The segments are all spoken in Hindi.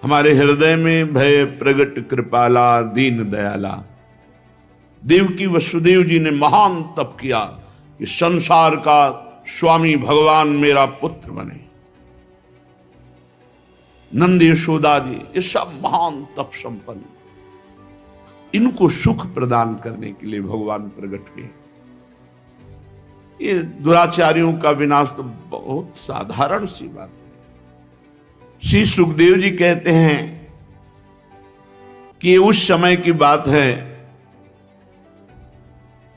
हमारे हृदय में भय प्रगट कृपाला दीन दयाला। देवकी वसुदेव जी ने महान तप किया कि संसार का स्वामी भगवान मेरा पुत्र बने। नंद यशोदा जी ये सब महान तप संपन्न, इनको सुख प्रदान करने के लिए भगवान प्रकट हुए। ये दुराचारियों का विनाश तो बहुत साधारण सी बात है। श्री सुखदेव जी कहते हैं कि उस समय की बात है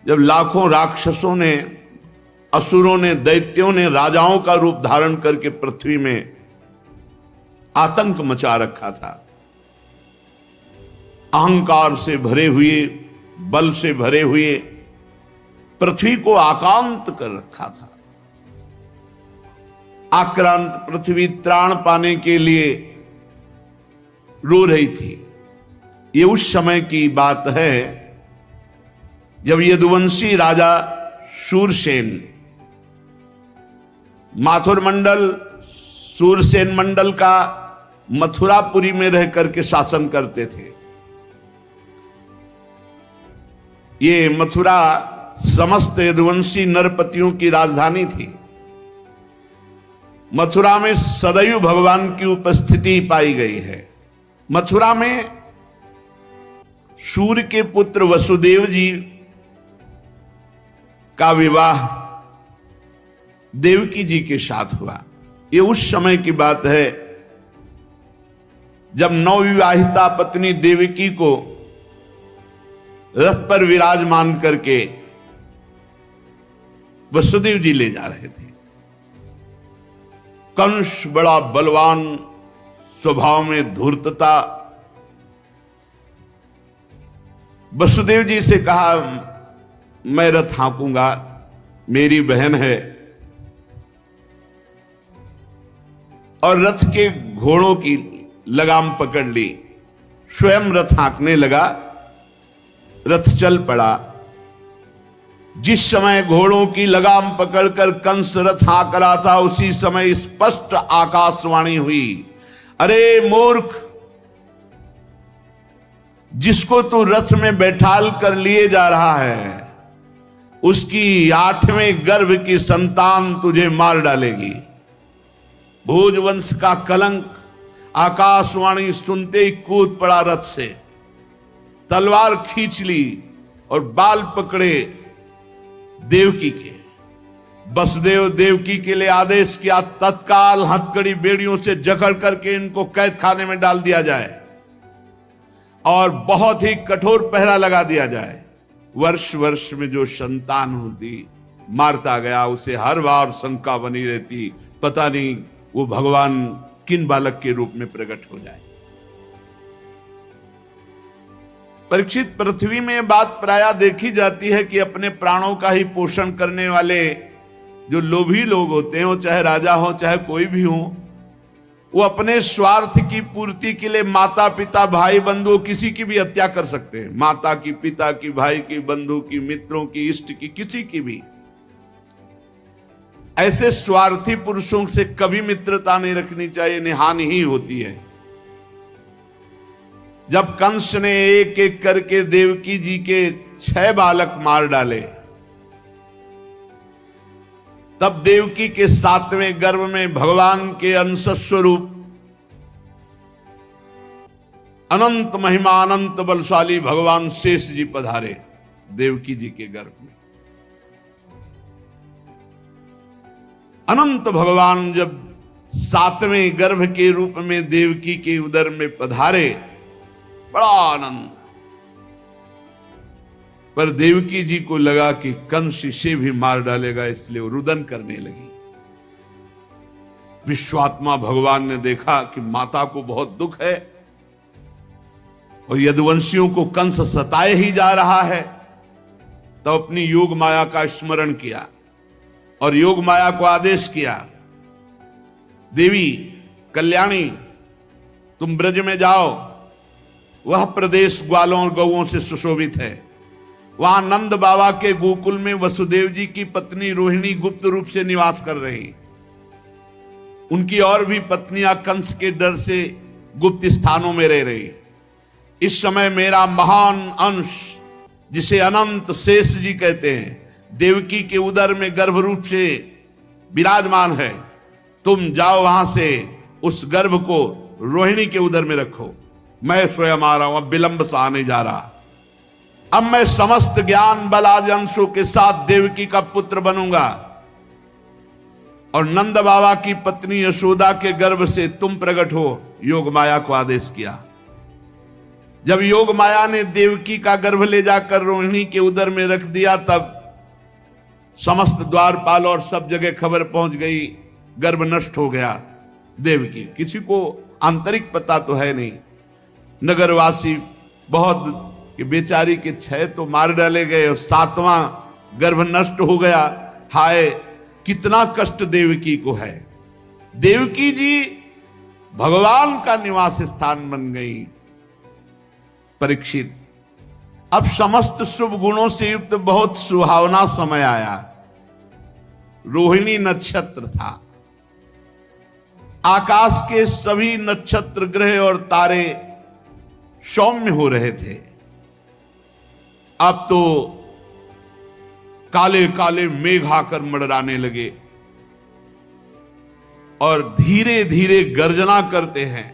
जब लाखों राक्षसों ने, असुरों ने, दैत्यों ने राजाओं का रूप धारण करके पृथ्वी में आतंक मचा रखा था। अहंकार से भरे हुए, बल से भरे हुए पृथ्वी को आक्रांत कर रखा था। आक्रांत पृथ्वी त्राण पाने के लिए रो रही थी। ये उस समय की बात है जब यदुवंशी राजा शूरसेन माथुर मंडल, शूरसेन मंडल का मथुरापुरी में रह करके शासन करते थे। ये मथुरा समस्त यदुवंशी नरपतियों की राजधानी थी। मथुरा में सदैव भगवान की उपस्थिति पाई गई है। मथुरा में सूर्य के पुत्र वसुदेव जी का विवाह देवकी जी के साथ हुआ। ये उस समय की बात है जब नवविवाहिता पत्नी देवकी को रथ पर विराजमान करके वसुदेव जी ले जा रहे थे। कंस बड़ा बलवान, स्वभाव में धूर्तता, वसुदेव जी से कहा मैं रथ हाँकूंगा, मेरी बहन है। और रथ के घोड़ों की लगाम पकड़ ली, स्वयं रथ हाँकने लगा। रथ चल पड़ा। जिस समय घोड़ों की लगाम पकड़कर कंस रथ हाँक रहा था, उसी समय स्पष्ट आकाशवाणी हुई, अरे मूर्ख, जिसको तू रथ में बैठाल कर लिए जा रहा है, उसकी 8वें गर्भ की संतान तुझे मार डालेगी। भोजवंश का कलंक। आकाशवाणी सुनते ही कूद पड़ा रथ से, तलवार खींच ली और बाल पकड़े देवकी के। वसुदेव देवकी के लिए आदेश किया, तत्काल हथकड़ी बेड़ियों से जकड़ करके इनको कैद खाने में डाल दिया जाए और बहुत ही कठोर पहरा लगा दिया जाए। वर्ष वर्ष में जो संतान होती मारता गया, उसे हर बार शंका बनी रहती, पता नहीं वो भगवान किन बालक के रूप में प्रकट हो जाए। परीक्षित, पृथ्वी में बात प्रायः देखी जाती है कि अपने प्राणों का ही पोषण करने वाले जो लोभी लोग होते हैं, वो चाहे राजा हो चाहे कोई भी हो, वो अपने स्वार्थ की पूर्ति के लिए माता पिता भाई बंधु किसी की भी हत्या कर सकते हैं। माता की, पिता की, भाई की, बंधु की, मित्रों की, इष्ट की, किसी की भी। ऐसे स्वार्थी पुरुषों से कभी मित्रता नहीं रखनी चाहिए, नहीं हानि ही होती है। जब कंस ने एक एक करके देवकी जी के 6 बालक मार डाले, तब देवकी के 7वें गर्भ में भगवान के अंश स्वरूप अनंत महिमा, अनंत बलशाली भगवान शेष जी पधारे देवकी जी के गर्भ में। अनंत भगवान जब 7वें गर्भ के रूप में देवकी के उदर में पधारे, बड़ा आनंद। पर देवकी जी को लगा कि कंस इसे भी मार डालेगा, इसलिए वो रुदन करने लगी। विश्वात्मा भगवान ने देखा कि माता को बहुत दुख है और यदुवंशियों को कंस सताए ही जा रहा है, तो अपनी योग माया का स्मरण किया और योग माया को आदेश किया, देवी कल्याणी, तुम ब्रज में जाओ, वह प्रदेश ग्वालों और गौओं से सुशोभित है। वहां नंद बाबा के गोकुल में वसुदेव जी की पत्नी रोहिणी गुप्त रूप से निवास कर रही। उनकी और भी पत्नियां कंस के डर से गुप्त स्थानों में रह रही। इस समय मेरा महान अंश, जिसे अनंत शेष जी कहते हैं, देवकी के उदर में गर्भ रूप से विराजमान है। तुम जाओ वहां से उस गर्भ को रोहिणी के उदर में रखो। मैं स्वयं आ रहा हूं, अब विलंब सा आने जा रहा। अब मैं समस्त ज्ञान बल आदि अंशों के साथ देवकी का पुत्र बनूंगा और नंद बाबा की पत्नी यशोदा के गर्भ से तुम प्रकट हो। योग माया को आदेश किया। जब योग माया ने देवकी का गर्भ ले जाकर रोहिणी के उदर में रख दिया, तब समस्त द्वारपाल और सब जगह खबर पहुंच गई, गर्भ नष्ट हो गया देवकी। किसी को आंतरिक पता तो है नहीं। नगरवासी बहुत कि बेचारी के 6 तो मार डाले गए और 7वां गर्भ नष्ट हो गया। हाय, कितना कष्ट देवकी को है। देवकी जी भगवान का निवास स्थान बन गई। परीक्षित, अब समस्त शुभ गुणों से युक्त बहुत सुहावना समय आया। रोहिणी नक्षत्र था। आकाश के सभी नक्षत्र, ग्रह और तारे सौम्य हो रहे थे। अब तो काले काले मेघ आकर मंडराने लगे और धीरे धीरे गर्जना करते हैं।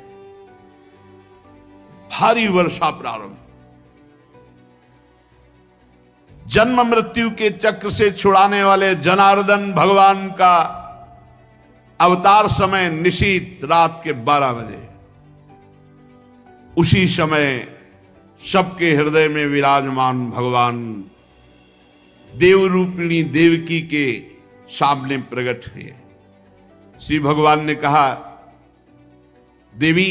भारी वर्षा प्रारंभ। जन्म मृत्यु के चक्र से छुड़ाने वाले जनार्दन भगवान का अवतार समय निशीत रात के 12 बजे। उसी समय सबके हृदय में विराजमान भगवान देवरूपिणी देवकी के सामने प्रकट हुए। श्री भगवान ने कहा, देवी,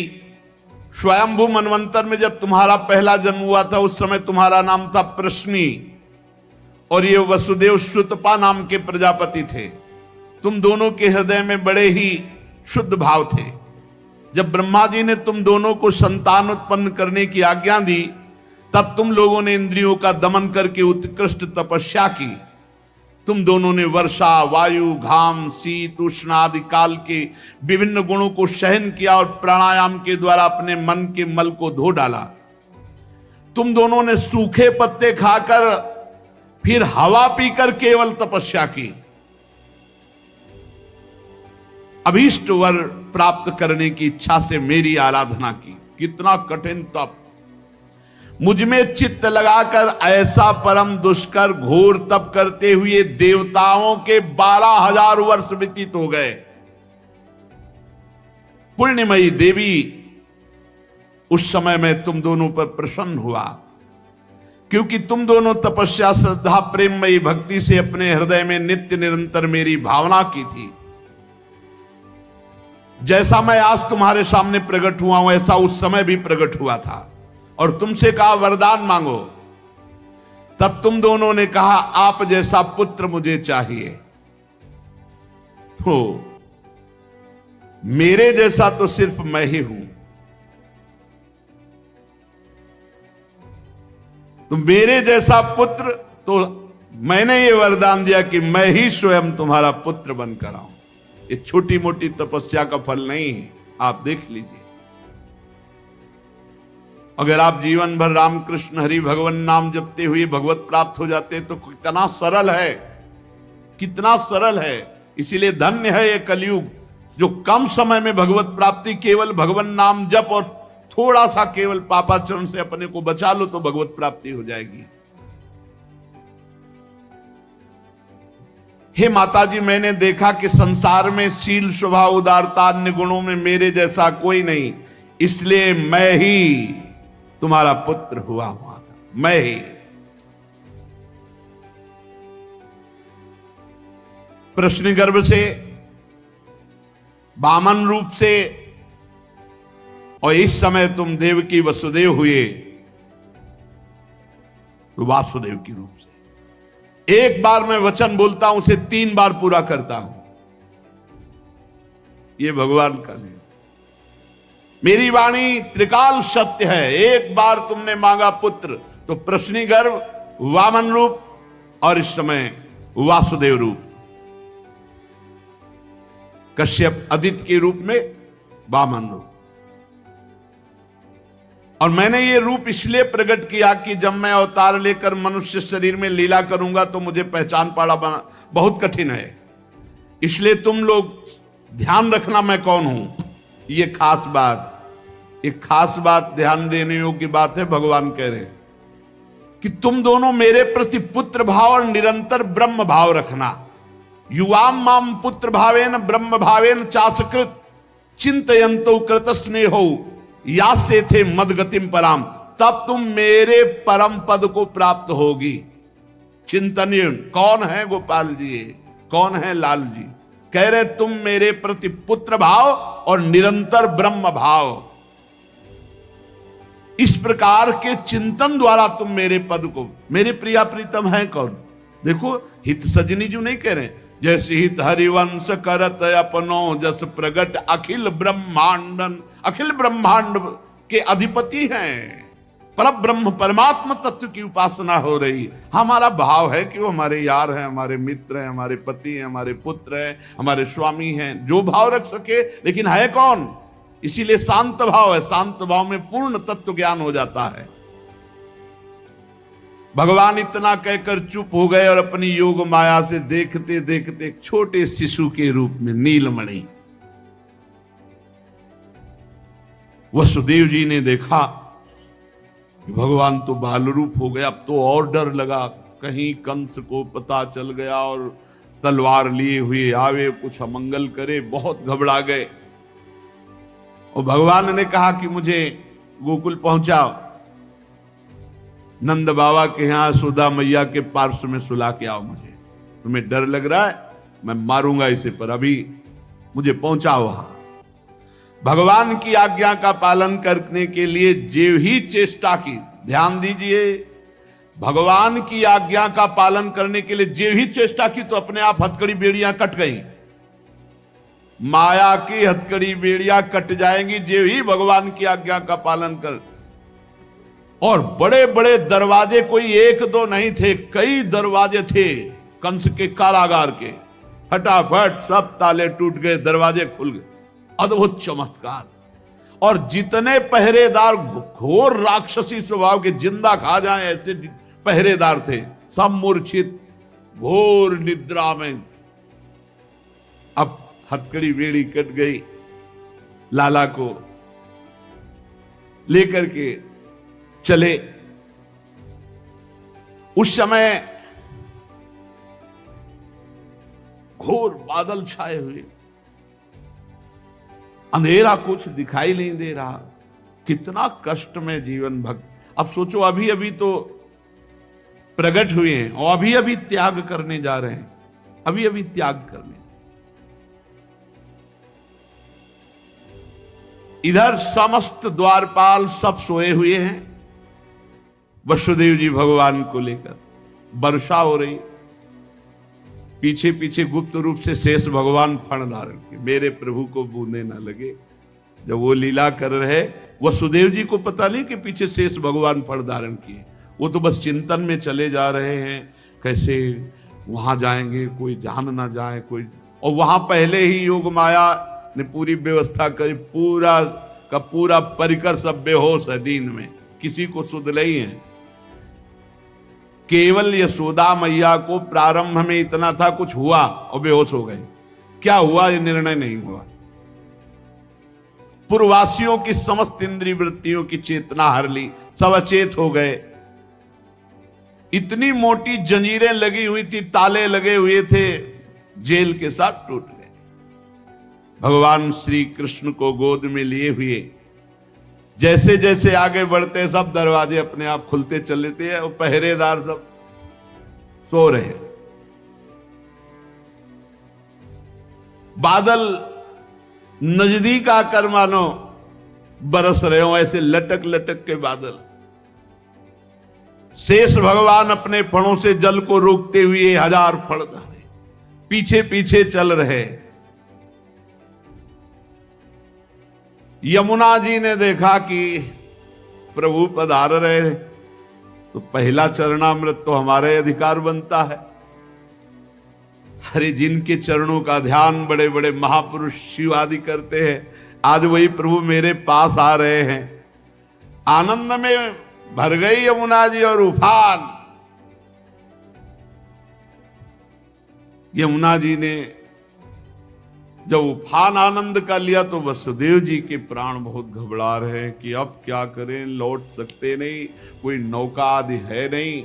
स्वयंभू मनवंतर में जब तुम्हारा पहला जन्म हुआ था, उस समय तुम्हारा नाम था प्रश्नी और ये वसुदेव श्रुतपा नाम के प्रजापति थे। तुम दोनों के हृदय में बड़े ही शुद्ध भाव थे। जब ब्रह्मा जी ने तुम दोनों को संतान उत्पन्न करने की आज्ञा दी, तब तुम लोगों ने इंद्रियों का दमन करके उत्कृष्ट तपस्या की। तुम दोनों ने वर्षा, वायु, घाम, शीत, उष्ण आदि काल के विभिन्न गुणों को सहन किया और प्राणायाम के द्वारा अपने मन के मल को धो डाला। तुम दोनों ने सूखे पत्ते खाकर फिर हवा पीकर केवल तपस्या की। अभीष्ट वर प्राप्त करने की इच्छा से मेरी आराधना की। कितना कठिन तप! मुझ में चित्त लगाकर ऐसा परम दुष्कर घोर तप करते हुए देवताओं के 12,000 वर्ष व्यतीत हो गए। पुण्यमयी देवी, उस समय मैं तुम दोनों पर प्रसन्न हुआ, क्योंकि तुम दोनों तपस्या, श्रद्धा, प्रेममयी भक्ति से अपने हृदय में नित्य निरंतर मेरी भावना की थी। जैसा मैं आज तुम्हारे सामने प्रकट हुआ हूं, ऐसा उस समय भी प्रकट हुआ था और तुमसे कहा वरदान मांगो। तब तुम दोनों ने कहा, आप जैसा पुत्र मुझे चाहिए। हो, मेरे जैसा तो सिर्फ मैं ही हूं। तो मेरे जैसा पुत्र, तो मैंने ये वरदान दिया कि मैं ही स्वयं तुम्हारा पुत्र बनकर आऊं। ये छोटी मोटी तपस्या का फल नहीं है, आप देख लीजिए। अगर आप जीवन भर रामकृष्ण हरि भगवान नाम जपते हुए भगवत प्राप्त हो जाते तो कितना सरल है, कितना सरल है। इसीलिए धन्य है ये कलयुग, जो कम समय में भगवत प्राप्ति, केवल भगवान नाम जप और थोड़ा सा केवल पापाचरण से अपने को बचा लो तो भगवत प्राप्ति हो जाएगी। हे माता जी, मैंने देखा कि संसार में शील, स्वभाव, उदारता, अन्य गुणों में मेरे जैसा कोई नहीं, इसलिए मैं ही तुम्हारा पुत्र हुआ हूं। मैं ही। प्रश्न गर्भ से, वामन रूप से, और इस समय तुम देवकी वसुदेव हुए तो वासुदेव के रूप से। एक बार मैं वचन बोलता हूं, उसे 3 बार पूरा करता हूं। यह भगवान का नियम। मेरी वाणी त्रिकाल सत्य है। एक बार तुमने मांगा पुत्र तो प्रश्नी गर्भ, वामन रूप और इस समय वासुदेव रूप। कश्यप आदित्य के रूप में वामन रूप। और मैंने ये रूप इसलिए प्रकट किया कि जब मैं अवतार लेकर मनुष्य शरीर में लीला करूंगा तो मुझे पहचान पाना बहुत कठिन है। इसलिए तुम लोग ध्यान रखना मैं कौन हूं। ये खास बात, एक खास बात ध्यान देने योग्य बात है। भगवान कह रहे कि तुम दोनों मेरे प्रति पुत्र भाव और निरंतर ब्रह्म भाव रखना। युवाम माम पुत्र भावेन ब्रह्म भावेन चाचकृत चिंतयंतो कृत स्नेहो या से थे मदगतिम पराम, तब तुम मेरे परम पद को प्राप्त होगी। चिंतनीय कौन है गोपाल जी, कौन है लाल जी? कह रहे तुम मेरे प्रति पुत्र भाव और निरंतर ब्रह्म भाव, इस प्रकार के चिंतन द्वारा तुम मेरे पद को, मेरे प्रिया प्रीतम है कौन? देखो हित सजनी जो नहीं कह रहे, जैसे हित हरिवंश करत अपनो जस प्रगट अखिल ब्रह्मांडन, अखिल ब्रह्मांड के अधिपति हैं। पर ब्रह्म परमात्मा तत्व की उपासना हो रही। हमारा भाव है कि वो हमारे यार हैं, हमारे मित्र हैं, हमारे पति हैं, हमारे पुत्र हैं, हमारे स्वामी हैं, जो भाव रख सके, लेकिन है कौन? इसीलिए शांत भाव है। शांत भाव में पूर्ण तत्व ज्ञान हो जाता है। भगवान इतना कहकर चुप हो गए और अपनी योग माया से देखते देखते एक छोटे शिशु के रूप में नीलमणि वसुदेव जी ने देखा कि भगवान तो बाल रूप हो गया। अब तो और डर लगा, कहीं कंस को पता चल गया और तलवार लिए हुए आवे, कुछ अमंगल करे। बहुत घबरा गए और भगवान ने कहा कि मुझे गोकुल पहुंचाओ, नंद बाबा के यहां सुधा मैया के पार्श्व में सुला के आओ। मुझे तुम्हें डर लग रहा है, मैं मारूंगा इसे, पर अभी मुझे पहुंचाओ वहां। भगवान की आज्ञा का पालन करने के लिए जो ही चेष्टा की, ध्यान दीजिए, भगवान की आज्ञा का पालन करने के लिए जो ही चेष्टा की तो अपने आप हथकड़ी बेड़ियां कट गई। माया की हथकड़ी बेड़ियां कट जाएंगी जो ही भगवान की आज्ञा का पालन कर। और बड़े बड़े दरवाजे कोई एक दो नहीं थे, कई दरवाजे थे कंस के कारागार के। फटाफट सब ताले टूट गए, दरवाजे खुल गए। अद्भुत चमत्कार। और जितने पहरेदार घोर राक्षसी स्वभाव के, जिंदा खा जाएं ऐसे पहरेदार थे, सब मूर्छित घोर निद्रा में। अब हथकड़ी बेड़ी कट गई। लाला को लेकर के चले। उस समय घोर बादल छाए हुए, अंधेरा, कुछ दिखाई नहीं दे रहा। कितना कष्ट में जीवन भक्त। अब सोचो, अभी अभी तो प्रकट हुए हैं और अभी अभी त्याग करने जा रहे हैं, अभी अभी त्याग करने। इधर समस्त द्वारपाल सब सोए हुए हैं, वसुदेव जी भगवान को लेकर। वर्षा हो रही, पीछे पीछे गुप्त रूप से शेष भगवान फण धारण के, मेरे प्रभु को बूंदे ना लगे। जब वो लीला कर रहे, वसुदेव जी को पता नहीं कि पीछे शेष भगवान फण धारण किए। वो तो बस चिंतन में चले जा रहे हैं, कैसे वहां जाएंगे, कोई जान ना जाए कोई। और वहां पहले ही योग माया ने पूरी व्यवस्था करी, पूरा का पूरा परिकर सब बेहोश है नींद में, किसी को सुध नहीं है। केवल यशोदा मैया को प्रारंभ में इतना था, कुछ हुआ और बेहोश हो गए। क्या हुआ ये निर्णय नहीं हुआ। पूर्ववासियों की समस्त इंद्रिय वृत्तियों की चेतना हर ली, सब अचेत हो गए। इतनी मोटी जंजीरें लगी हुई थी, ताले लगे हुए थे, जेल के साथ टूट गए। भगवान श्री कृष्ण को गोद में लिए हुए जैसे जैसे आगे बढ़ते, सब दरवाजे अपने आप खुलते चले थे और पहरेदार सब सो रहे। बादल नजदीक आकर मानो बरस रहे हो, ऐसे लटक लटक के बादल। शेष भगवान अपने फणों से जल को रोकते हुए 1000 फण धारे पीछे पीछे चल रहे। यमुना जी ने देखा कि प्रभु पधार रहे, तो पहला चरणामृत तो हमारे अधिकार बनता है। अरे जिनके चरणों का ध्यान बड़े बड़े महापुरुष शिव आदि करते हैं, आज वही प्रभु मेरे पास आ रहे हैं। आनंद में भर गई यमुना जी और उफान। यमुना जी ने जब उफान आनंद का लिया तो वसुदेव जी के प्राण बहुत घबरा रहे हैं कि अब क्या करें, लौट सकते नहीं, कोई नौका आदि है नहीं।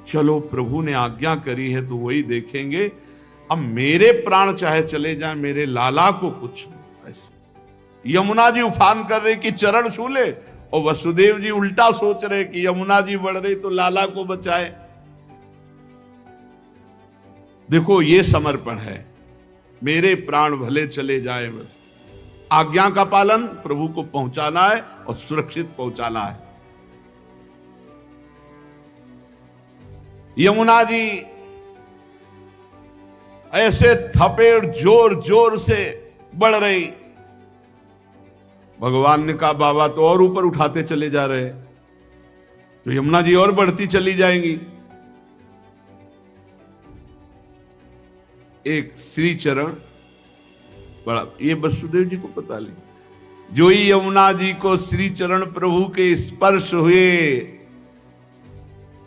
चलो प्रभु ने आज्ञा करी है तो वही देखेंगे, अब मेरे प्राण चाहे चले जाएं, मेरे लाला को कुछ ऐसे। यमुना जी उफान कर रहे कि चरण छू ले, और वसुदेव जी उल्टा सोच रहे कि यमुना जी बढ़ रही तो लाला को बचाए। देखो ये समर्पण है, मेरे प्राण भले चले जाए, बस आज्ञा का पालन, प्रभु को पहुंचाना है और सुरक्षित पहुंचाना है। यमुना जी ऐसे थपेड़ जोर जोर से बढ़ रही। भगवान ने कहा बाबा तो और ऊपर उठाते चले जा रहे, तो यमुना जी और बढ़ती चली जाएंगी। एक श्री चरण बड़ा, ये वसुदेव जी को पता नहीं, जो ही यमुना जी को श्री चरण प्रभु के स्पर्श हुए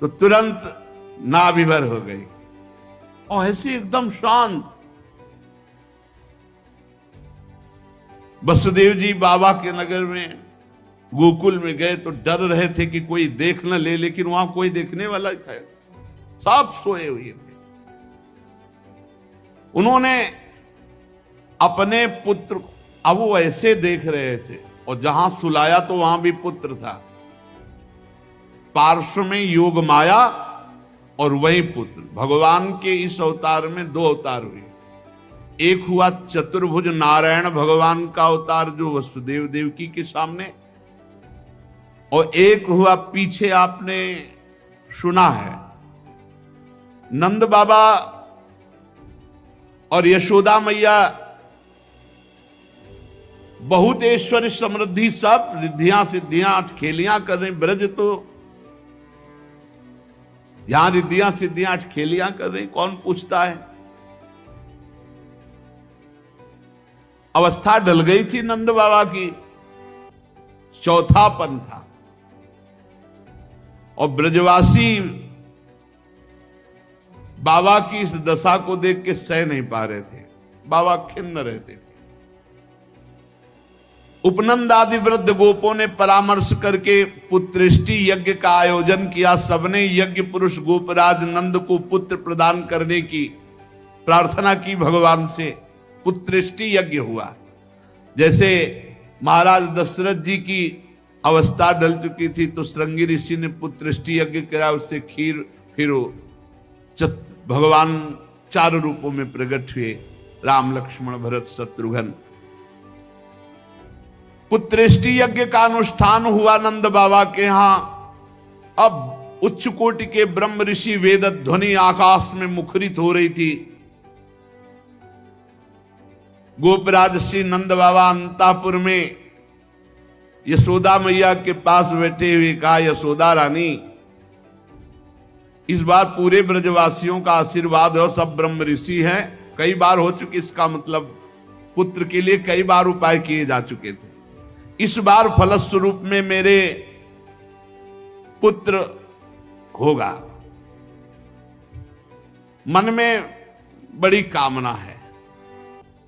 तो तुरंत नाभिभर हो गई और ऐसे एकदम शांत। वसुदेव जी बाबा के नगर में गोकुल में गए तो डर रहे थे कि कोई देख न ले, लेकिन वहां कोई देखने वाला था, सब सोए हुए थे। उन्होंने अपने पुत्र को, अब वो ऐसे देख रहे थे, और जहां सुलाया तो वहां भी पुत्र था, पार्श्व में योग माया और वही पुत्र। भगवान के इस अवतार में दो अवतार हुए, एक हुआ चतुर्भुज नारायण भगवान का अवतार जो वसुदेव देवकी के सामने, और एक हुआ पीछे आपने सुना है नंद बाबा और यशोदा मैया बहुत ऐश्वर्य समृद्धि सब रिद्धियां सिद्धियां अठखेलियां कर रहे। ब्रज तो यहां रिद्धियां सिद्धियां अठखेलियां कर रही, कौन पूछता है। अवस्था डल गई थी नंद बाबा की, चौथापन था, और ब्रजवासी बाबा की इस दशा को देख के सह नहीं पा रहे थे, बाबा खिन्न रहते थे। उपनंद आदि वृद्ध गोपों ने परामर्श करके पुत्रेष्टि यज्ञ का आयोजन किया। सबने यज्ञ पुरुष गोपराज नंद को पुत्र प्रदान करने की प्रार्थना की भगवान से। पुत्रेष्टि यज्ञ हुआ। जैसे महाराज दशरथ जी की अवस्था डल चुकी थी तो श्रृंगी ऋषि ने पुत्रेष्टि यज्ञ करा, उससे खीर, फिर भगवान 4 रूपों में प्रकट हुए, राम लक्ष्मण भरत शत्रुघ्न। पुत्रेष्टि यज्ञ का अनुष्ठान हुआ नंद बाबा के यहां। अब उच्च कोटि के ब्रह्म ऋषि वेद ध्वनि आकाश में मुखरित हो रही थी। गोपराज श्री नंद बाबा अंतापुर में यशोदा मैया के पास बैठे हुए कहा, यशोदा रानी इस बार पूरे ब्रजवासियों का आशीर्वाद हो, सब ब्रह्म ऋषि हैं, कई बार हो चुकी, इसका मतलब पुत्र के लिए कई बार उपाय किए जा चुके थे, इस बार फलस्वरूप में मेरे पुत्र होगा। मन में बड़ी कामना है,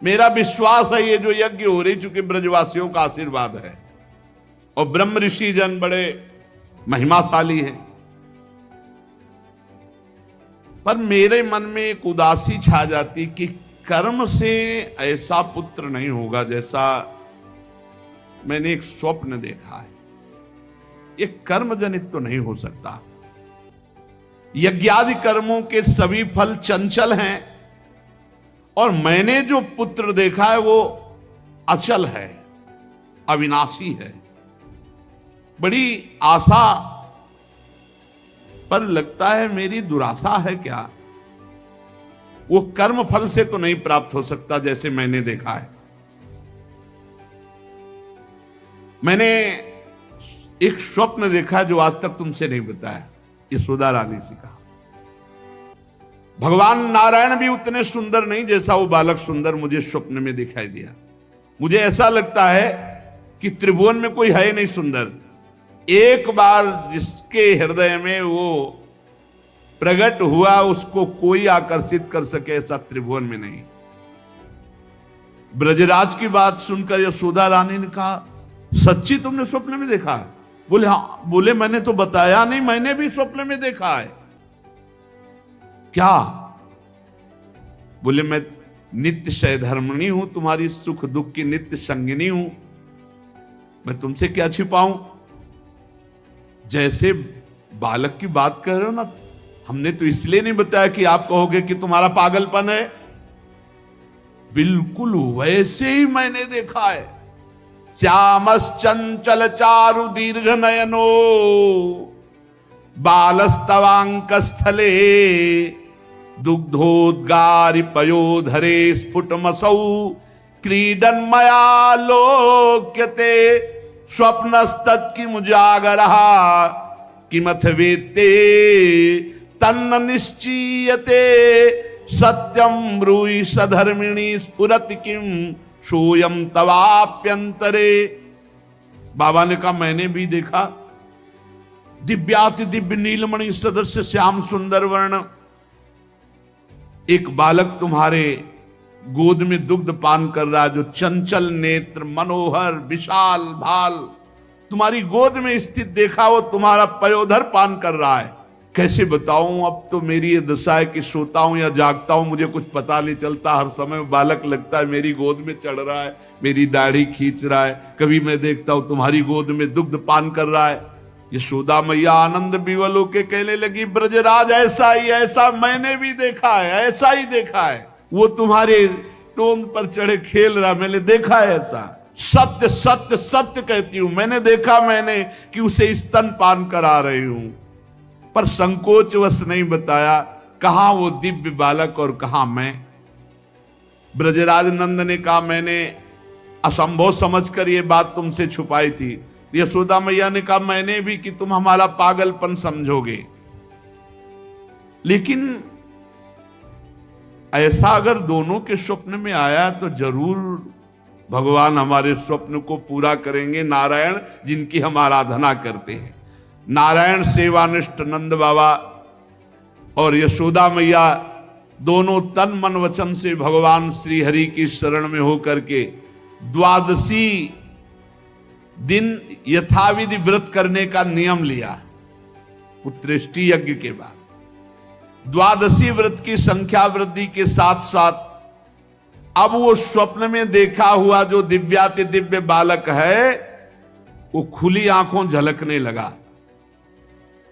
मेरा विश्वास है ये जो यज्ञ हो रही चूंकि ब्रजवासियों का आशीर्वाद है और ब्रह्म ऋषि जन बड़े महिमाशाली हैं, पर मेरे मन में एक उदासी छा जाती कि कर्म से ऐसा पुत्र नहीं होगा जैसा मैंने एक स्वप्न देखा है। ये कर्म जनित तो नहीं हो सकता। यज्ञादि कर्मों के सभी फल चंचल हैं और मैंने जो पुत्र देखा है वो अचल है, अविनाशी है। बड़ी आशा, पर लगता है मेरी दुराशा है क्या। वो कर्म फल से तो नहीं प्राप्त हो सकता जैसे मैंने देखा है। मैंने एक स्वप्न देखा जो आज तक तुमसे नहीं बताया, यशोदा रानी से कहा। भगवान नारायण भी उतने सुंदर नहीं जैसा वो बालक सुंदर मुझे स्वप्न में दिखाई दिया। मुझे ऐसा लगता है कि त्रिभुवन में कोई है नहीं सुंदर, एक बार जिसके हृदय में वो प्रकट हुआ उसको कोई आकर्षित कर सके ऐसा त्रिभुवन में नहीं। ब्रजराज की बात सुनकर यशोदा रानी ने कहा, सच्ची तुमने स्वप्न में देखा है? बोले हाँ। बोले मैंने तो बताया नहीं, मैंने भी स्वप्न में देखा है। क्या? बोले मैं नित्य सहधर्मिणी हूं, तुम्हारी सुख दुख की नित्य संगिनी हूं, मैं तुमसे क्या छिपाऊं। जैसे बालक की बात कर रहे हो ना, हमने तो इसलिए नहीं बताया कि आप कहोगे कि तुम्हारा पागलपन है, बिल्कुल वैसे ही मैंने देखा है। श्यामश्चंचल चारु दीर्घ नयनो बालस्तवांक स्थले दुग्धोद्गारि पयोधरे स्फुटमसौ क्रीडन मया लोक्यते स्वप्नस्तत्किमुजागरः किमथ वेत्ते तन्न निश्चीयते सत्यम ब्रूहि सधर्मिणी स्फुरति किम सोयम तवाप्यंतरे। बाबा ने कहा मैंने भी देखा, दिव्याति दिव्य नीलमणि सदस्य श्याम सुंदर वर्ण एक बालक तुम्हारे गोद में दुग्ध पान कर रहा है, जो चंचल नेत्र मनोहर विशाल भाल तुम्हारी गोद में स्थित देखा, वो तुम्हारा पयोधर पान कर रहा है। कैसे बताऊं, अब तो मेरी ये दशा है कि सोता हूं या जागता हूं मुझे कुछ पता नहीं चलता। हर समय बालक लगता है मेरी गोद में चढ़ रहा है, मेरी दाढ़ी खींच रहा है। कभी मैं देखता हूं तुम्हारी गोद में दुग्ध पान कर रहा है। यशोदा मैया आनंद विवल होके कहने लगी, ब्रजराज ऐसा ही, ऐसा मैंने भी देखा है, ऐसा ही देखा है। वो तुम्हारे तोंद पर चढ़े खेल रहा, मैंने देखा है ऐसा। सत्य सत्य सत्य कहती हूं, मैंने देखा मैंने कि उसे स्तन पान करा रही हूं, पर संकोचवश नहीं बताया कहां वो दिव्य बालक और कहां मैं। ब्रजराज नंद ने कहा मैंने असंभव समझकर ये बात तुमसे छुपाई थी। यशोदा मैया ने कहा मैंने भी कि तुम हमारा पागलपन समझोगे, लेकिन ऐसा अगर दोनों के स्वप्न में आया तो जरूर भगवान हमारे स्वप्न को पूरा करेंगे। नारायण जिनकी हम आराधना करते हैं, नारायण सेवानिष्ठ नंद बाबा और यशोदा मैया दोनों तन मन वचन से भगवान श्री हरि की शरण में होकर के द्वादशी दिन यथाविधि व्रत करने का नियम लिया। पुत्रेष्टि यज्ञ के बाद द्वादशी व्रत की संख्या वृद्धि के साथ साथ अब वो स्वप्न में देखा हुआ जो दिव्याति दिव्य बालक है वो खुली आंखों झलकने लगा।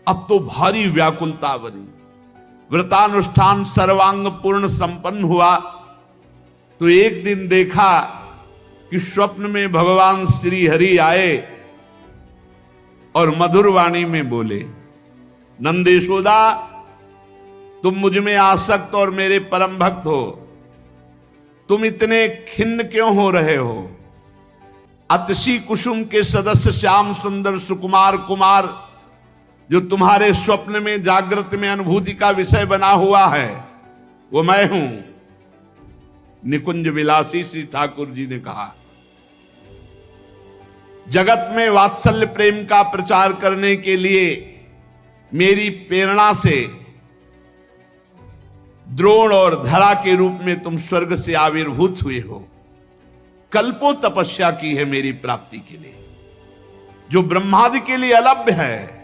अब तो भारी व्याकुलता बनी। व्रतानुष्ठान सर्वांग पूर्ण संपन्न हुआ तो एक दिन देखा कि स्वप्न में भगवान श्री हरि आए और मधुर वाणी में बोले, नंद यशोदा तुम मुझ में आसक्त और मेरे परम भक्त हो, तुम इतने खिन्न क्यों हो रहे हो? अतसी कुसुम के सदस्य श्याम सुंदर सुकुमार कुमार जो तुम्हारे स्वप्न में जागृत में अनुभूति का विषय बना हुआ है वो मैं हूं। निकुंज विलासी श्री ठाकुर जी ने कहा, जगत में वात्सल्य प्रेम का प्रचार करने के लिए मेरी प्रेरणा से द्रोण और धरा के रूप में तुम स्वर्ग से आविर्भूत हुए हो। कल्पों तपस्या की है मेरी प्राप्ति के लिए, जो ब्रह्मादि के लिए अलभ्य है।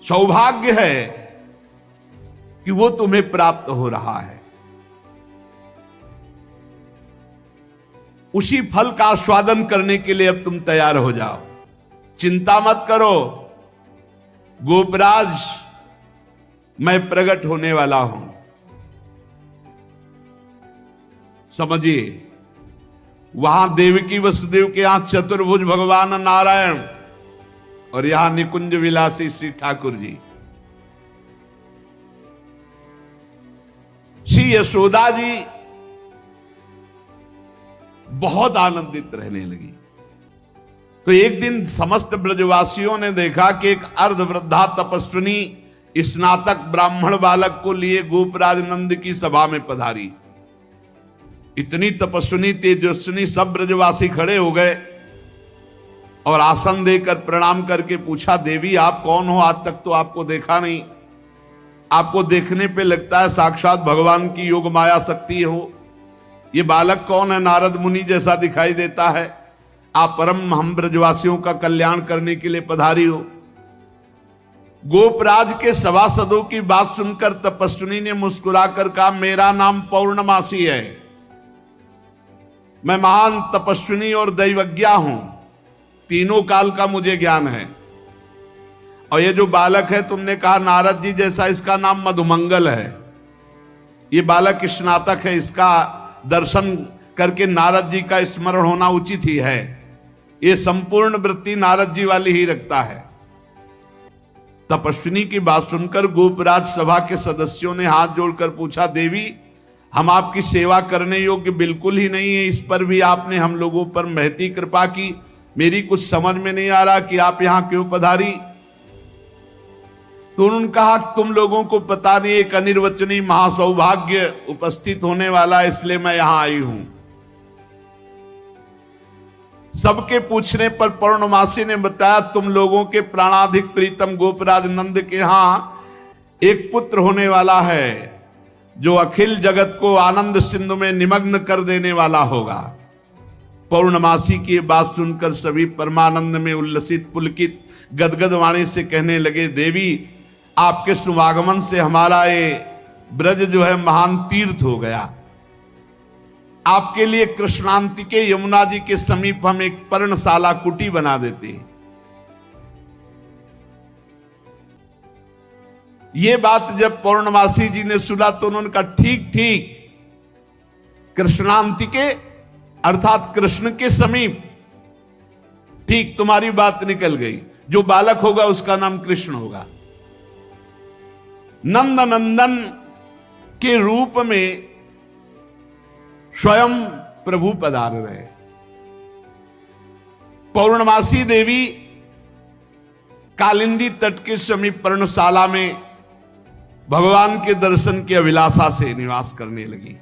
सौभाग्य है कि वो तुम्हें प्राप्त हो रहा है। उसी फल का आस्वादन करने के लिए अब तुम तैयार हो जाओ। चिंता मत करो गोपराज, मैं प्रकट होने वाला हूं। समझिए, वहां देवकी वसुदेव के यहां चतुर्भुज भगवान नारायण और यहां निकुंज विलासी श्री ठाकुर जी। श्री यशोदा जी बहुत आनंदित रहने लगी। तो एक दिन समस्त ब्रजवासियों ने देखा कि एक अर्धवृद्धा तपस्विनी स्नातक ब्राह्मण बालक को लिए गोपराज नंद की सभा में पधारी। इतनी तपस्विनी तेजस्विनी सब ब्रजवासी खड़े हो गए और आसन देकर प्रणाम करके पूछा, देवी आप कौन हो? आज तक तो आपको देखा नहीं, आपको देखने पे लगता है साक्षात भगवान की योग माया शक्ति हो। ये बालक कौन है? नारद मुनि जैसा दिखाई देता है। आप परम हम ब्रजवासियों का कल्याण करने के लिए पधारी हो। गोपराज के सभासदों की बात सुनकर तपस्विनी ने मुस्कुराकर कहा, मेरा नाम पौर्णमासी है, मैं महान तपस्विनी और दैवज्ञा हूं, तीनों काल का मुझे ज्ञान है। और ये जो बालक है, तुमने कहा नारद जी जैसा, इसका नाम मधुमंगल है। ये बालक स्नातक है, इसका दर्शन करके नारद जी का स्मरण होना उचित ही है। ये संपूर्ण वृत्ति नारद जी वाली ही रखता है। तपस्विनी की बात सुनकर गोपराज सभा के सदस्यों ने हाथ जोड़कर पूछा, देवी हम आपकी सेवा करने योग्य बिल्कुल ही नहीं है, इस पर भी आपने हम लोगों पर महती कृपा की। मेरी कुछ समझ में नहीं आ रहा कि आप यहां क्यों पधारी। तो उन्होंने कहा, तुम लोगों को पता नहीं, एक अनिर्वचनीय महासौभाग्य उपस्थित होने वाला है, इसलिए मैं यहां आई हूं। सबके पूछने पर पौर्णमासी ने बताया, तुम लोगों के प्राणाधिक प्रीतम गोपराज नंद के यहां एक पुत्र होने वाला है, जो अखिल जगत को आनंद सिंधु में निमग्न कर देने वाला होगा। पौर्णमासी की बात सुनकर सभी परमानंद में उल्लसित पुलकित गदगद वाणी से कहने लगे, देवी आपके शुभागमन से हमारा ये ब्रज जो है महान तीर्थ हो गया। आपके लिए कृष्णांतिके यमुना जी के समीप हम एक पर्णशाला कुटी बना देते हैं। ये बात जब पौर्णमासी जी ने सुना तो उन्होंने कहा, ठीक ठीक, कृष्णांतिके अर्थात कृष्ण के समीप, ठीक तुम्हारी बात निकल गई। जो बालक होगा उसका नाम कृष्ण होगा। नंद नंदन के रूप में स्वयं प्रभु पधार रहे। पौर्णमासी देवी कालिंदी तट के समीप पर्णशाला में भगवान के दर्शन की अभिलाषा से निवास करने लगी।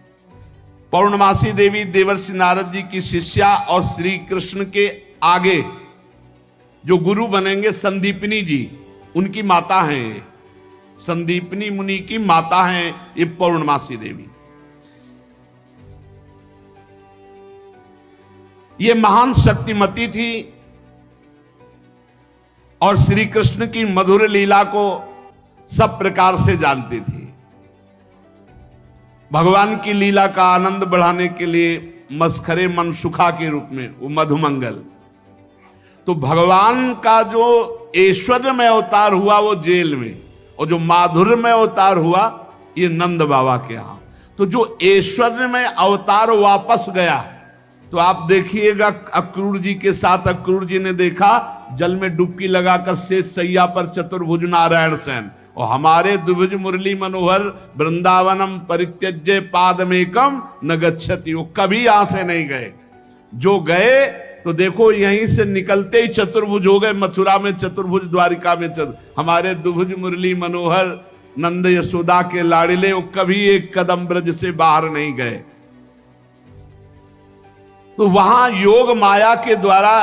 पौर्णमासी देवी देवर्षि नारद जी की शिष्या और श्री कृष्ण के आगे जो गुरु बनेंगे संदीपनी जी, उनकी माता हैं। संदीपनी मुनि की माता हैं ये पौर्णमासी देवी। ये महान शक्तिमती थी और श्री कृष्ण की मधुर लीला को सब प्रकार से जानती थी। भगवान की लीला का आनंद बढ़ाने के लिए मस्खरे मनसुखा के रूप में वो मधुमंगल। तो भगवान का जो ऐश्वर्य में अवतार हुआ वो जेल में, और जो माधुर्य में अवतार हुआ ये नंद बाबा के यहां। तो जो ऐश्वर्य में अवतार वापस गया, तो आप देखिएगा अक्रूर जी के साथ अक्रूर जी ने देखा जल में डुबकी लगाकर शेष सैया पर चतुर्भुज नारायण सेन, और हमारे द्विभुज मुरली मनोहर वृंदावनम परित्यज्य पादमेकम न गच्छति, वो कभी यहां से नहीं गए। जो गए तो देखो यहीं से निकलते ही चतुर्भुज हो गए। मथुरा में चतुर्भुज, द्वारिका में हमारे द्विभुज मुरली मनोहर नंद यशोदा के लाड़िले, वो कभी एक कदम ब्रज से बाहर नहीं गए। तो वहां योग माया के द्वारा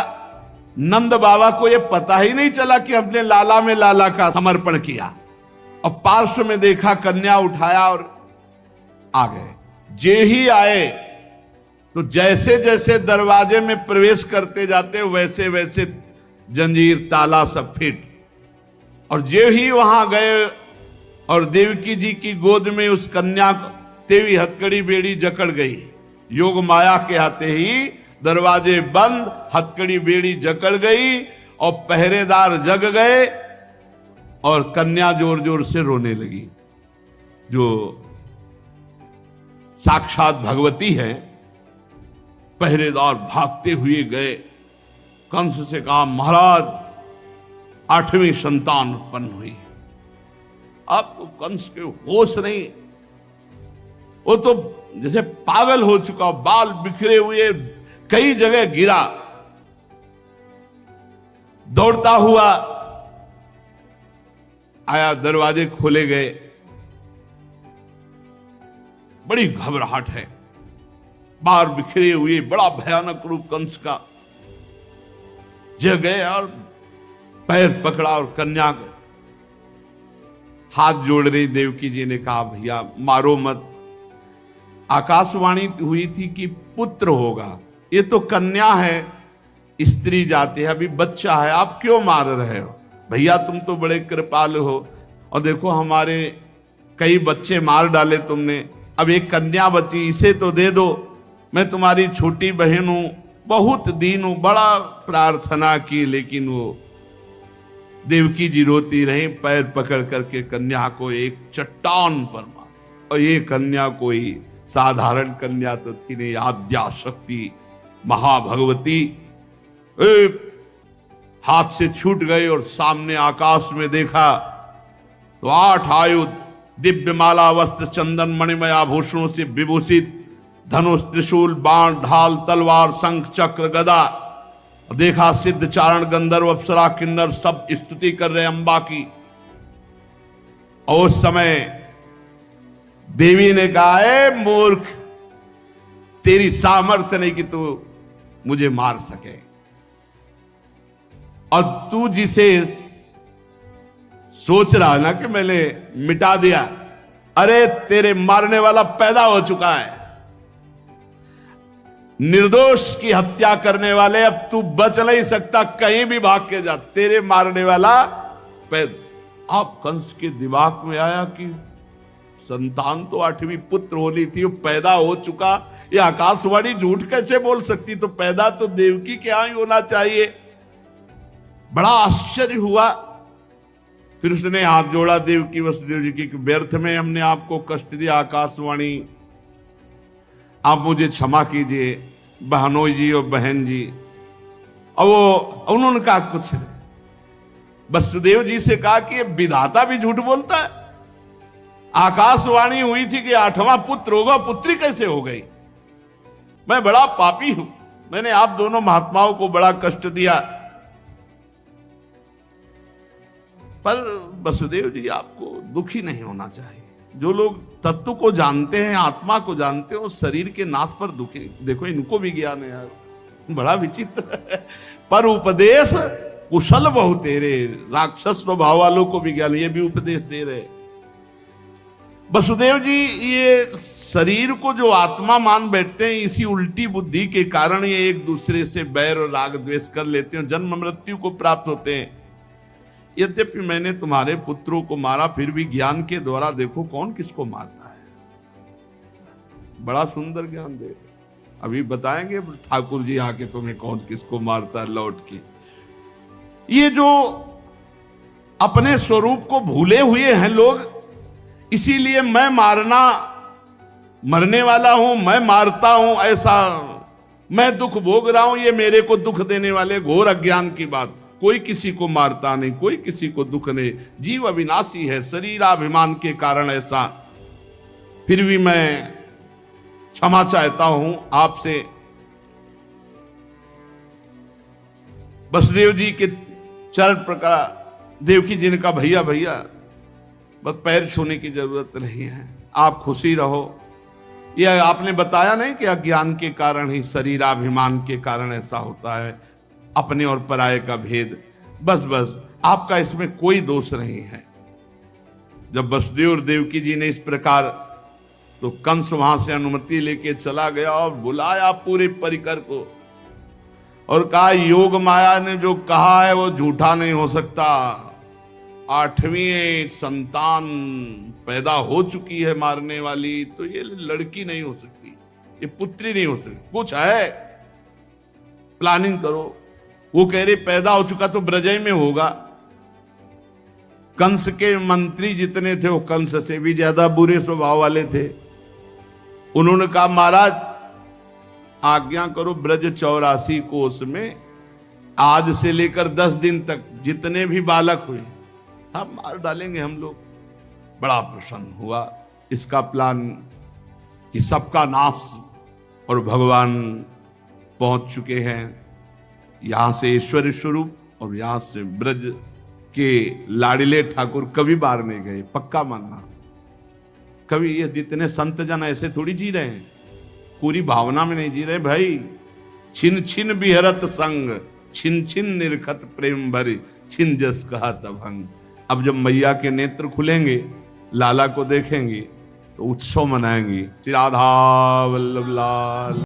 नंद बाबा को यह पता ही नहीं चला कि अपने लाला में लाला का समर्पण किया, और पार्श्व में देखा, कन्या उठाया और आ गए। जे ही आए तो जैसे जैसे दरवाजे में प्रवेश करते जाते वैसे वैसे जंजीर ताला सब फिट, और जे ही वहां गए और देवकी जी की गोद में उस कन्या तेवी हथकड़ी बेड़ी जकड़ गई। योग माया के आते ही दरवाजे बंद, हथकड़ी बेड़ी जकड़ गई और पहरेदार जग गए, और कन्या जोर जोर से रोने लगी। जो साक्षात भगवती है। पहरेदार भागते हुए गए, कंस से कहा, महाराज 8वीं संतान उत्पन्न हुई। अब तो कंस के होश नहीं, वो तो जैसे पागल हो चुका, बाल बिखरे हुए, कई जगह गिरा, दौड़ता हुआ आया, दरवाजे खोले गए। बड़ी घबराहट है, बाहर बिखरे हुए, बड़ा भयानक रूप कंस का। जग गए और पैर पकड़ा और कन्या को हाथ जोड़ रही। देवकी जी ने कहा भैया मारो मत, आकाशवाणी हुई थी कि पुत्र होगा, ये तो कन्या है, स्त्री जाति है, अभी बच्चा है, आप क्यों मार रहे हो? भैया तुम तो बड़े कृपालु हो, और देखो हमारे कई बच्चे मार डाले तुमने, अब एक कन्या बची, इसे तो दे दो, मैं तुम्हारी छोटी बहन हूं, बहुत दीन हूं। बड़ा प्रार्थना की, लेकिन वो देवकी जी रोती रही, पैर पकड़ करके कन्या को एक चट्टान पर मार। और ये कन्या कोई साधारण कन्या तो थी नहीं, आद्या शक्ति महाभगवती हाथ से छूट गई। और सामने आकाश में देखा तो 8 आयुध, दिव्य माला वस्त्र चंदन मणिमय आभूषणों से विभूषित, धनुष त्रिशूल बाण ढाल तलवार शंख चक्र गदा। देखा सिद्ध चारण गंधर्व अप्सरा किन्नर सब स्तुति कर रहे अंबा की। और उस समय देवी ने कहा, ए मूर्ख, तेरी सामर्थ्य नहीं कि तू मुझे मार सके, और तू जिसे सोच रहा ना कि मैंने मिटा दिया, अरे तेरे मारने वाला पैदा हो चुका है। निर्दोष की हत्या करने वाले, अब तू बच नहीं सकता, कहीं भी भाग के जा, तेरे मारने वाला पैदा। आप कंस के दिमाग में आया कि संतान तो 8वीं पुत्र होनी थी, वो पैदा हो चुका, ये आकाशवाणी झूठ कैसे बोल सकती? तो पैदा तो देवकी के यहां ही होना चाहिए। बड़ा आश्चर्य हुआ। फिर उसने हाथ जोड़ा देवकी वसुदेव जी की, व्यर्थ में हमने आपको कष्ट दिया आकाशवाणी, आप मुझे क्षमा कीजिए बहनोई जी और बहन जी। और वो उन्होंने कहा कुछ नहीं। वसुदेव जी से कहा कि ये विधाता भी झूठ बोलता है, आकाशवाणी हुई थी कि 8वां पुत्र होगा, पुत्री कैसे हो गई? मैं बड़ा पापी हूं, मैंने आप दोनों महात्माओं को बड़ा कष्ट दिया। पर वसुदेव जी आपको दुखी नहीं होना चाहिए। जो लोग तत्व को जानते हैं, आत्मा को जानते हैं, वो शरीर के नाश पर दुखी। देखो इनको भी ज्ञान है यार, बड़ा विचित्र है। पर उपदेश कुशल बहु तेरे, राक्षस स्वभाव वालों को भी ज्ञान, ये भी उपदेश दे रहे। वसुदेव जी ये शरीर को जो आत्मा मान बैठते हैं, इसी उल्टी बुद्धि के कारण ये एक दूसरे से बैर और राग द्वेष कर लेते हैं, जन्म मृत्यु को प्राप्त होते हैं। यद्यपि मैंने तुम्हारे पुत्रों को मारा, फिर भी ज्ञान के द्वारा देखो कौन किसको मारता है। बड़ा सुंदर ज्ञान दे, अभी बताएंगे ठाकुर जी आके तुम्हें कौन किसको मारता है लौट के। ये जो अपने स्वरूप को भूले हुए हैं लोग, इसीलिए मैं मरने वाला हूं, मैं मारता हूं, ऐसा मैं दुख भोग रहा हूं, ये मेरे को दुख देने वाले घोर अज्ञान की बात। कोई किसी को मारता नहीं, कोई किसी को दुख नहीं, जीव अविनाशी है, शरीराभिमान के कारण ऐसा। फिर भी मैं क्षमा चाहता हूं आपसे। वसुदेव जी के चरण प्रकार देवकी जी ने कहा, भैया भैया बस पैर छूने की जरूरत नहीं है, आप खुशी रहो। यह आपने बताया नहीं कि अज्ञान के कारण ही, शरीराभिमान के कारण ऐसा होता है, अपने और पराये का भेद। बस बस आपका इसमें कोई दोष नहीं है। जब वसुदेव और देवकी जी ने इस प्रकार, तो कंस वहां से अनुमति लेके चला गया और बुलाया पूरे परिकर को और कहा, योग माया ने जो कहा है वो झूठा नहीं हो सकता। 8वीं संतान पैदा हो चुकी है मारने वाली, तो ये लड़की नहीं हो सकती, ये पुत्री नहीं हो सकती, कुछ है, प्लानिंग करो। वो कह रहे पैदा हो चुका तो ब्रजय में होगा। कंस के मंत्री जितने थे वो कंस से भी ज्यादा बुरे स्वभाव वाले थे। उन्होंने कहा, महाराज आज्ञा करो, ब्रज 84 कोस में आज से लेकर 10 दिन तक जितने भी बालक हुए हम मार डालेंगे हम लोग। बड़ा प्रसन्न हुआ इसका प्लान कि सबका नाश, और भगवान पहुंच चुके हैं। यहां से ईश्वर स्वरूप और यहां से ब्रज के लाडिले ठाकुर कभी बाहर नहीं गए, पक्का मानना। कभी ये जितने संत जन ऐसे थोड़ी जी रहे हैं, पूरी भावना में नहीं जी रहे भाई। छिन छिन बिहरत संग छिन छिन निरखत प्रेम भरी, छिन जस कहा तभंग। अब जब मैया के नेत्र खुलेंगे, लाला को देखेंगी तो उत्सव मनाएंगी। श्री राधा वल्लभ लाल।